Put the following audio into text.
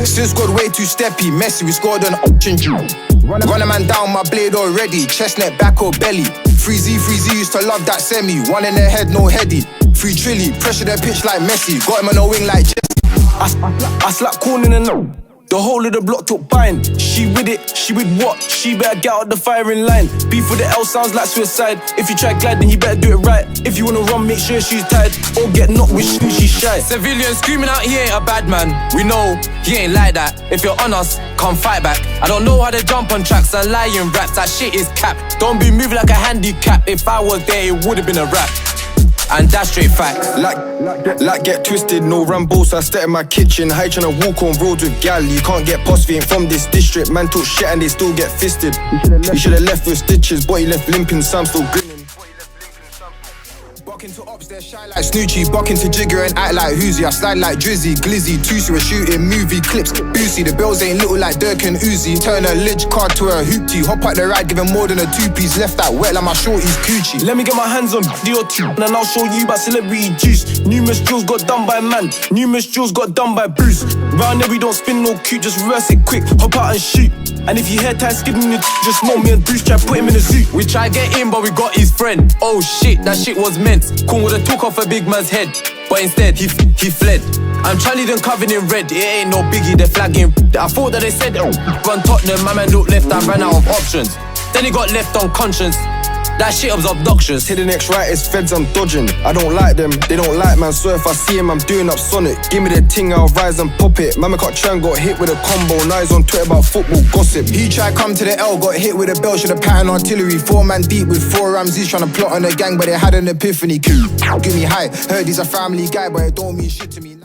Since God way too steppy, messy, we scored an option due. Run a man down, my blade already. Chestnut, back or belly. 3Z used to love that semi. One in the head, no heady. 3 trilly, pressure the pitch like Messi. Got him on a wing like Jesse. I slapped corn in the no. The whole of the block took bind. She with it, she with what? She better get out the firing line. Beef with the L sounds like suicide. If you try glide, then you better do it right. If you wanna run, make sure she's tied. Or get knocked with shoes, she's shy. Civilian screaming out, he ain't a bad man. We know he ain't like that. If you're on us, come fight back. I don't know how to jump on tracks and lie in raps. That shit is cap. Don't be moving like a handicap. If I was there, it would've been a rap. And that's straight fact. Like get twisted, no Rambo, so I step in my kitchen. High tryna walk on roads with gal. You can't get past me, ain't from this district. Man talk shit and they still get fisted. He should've left with stitches, but he left limping, so I'm still grinning. Buck into ops, they're shy like Snoochie. Buck into Jigger and act like Hoozy. I slide like Drizzy, Glizzy, Toosey. We're shooting movie clips, Boosie. The bills ain't little like Dirk and Uzi. Turn a lidge card to a hoopty. Hop out the ride, give him more than a 2-piece. Left that wet like my shorty's coochie. Let me get my hands on DOT, and I'll show you about celebrity juice. Numerous drills got done by man, numerous drills got done by Bruce. Round there we don't spin no cute, just reverse it quick, hop out and shoot. And if you hair tie skipping you, just know me and Bruce try put him in a zoo. We try get in, but we got his friend. Oh shit, that shit was meant. Cool would've took off a big man's head, but instead he fled. I'm Charlie done covered in red, it ain't no biggie, they're flagging. I thought that they said, run Tottenham, my man looked left, I ran out of options. Then he got left on conscience. That shit was obnoxious. Hit the next right, it's feds I'm dodging. I don't like them, they don't like man. So if I see him, I'm doing up Sonic. Give me the ting, I'll rise and pop it. Mama got Chan, got hit with a combo. Now he's on Twitter about football gossip. He tried come to the L, got hit with a bell. Should've pattern artillery. 4 man deep with 4 Ramses trying to plot on the gang, but they had an epiphany. Give me high, heard he's a family guy, but it don't mean shit to me.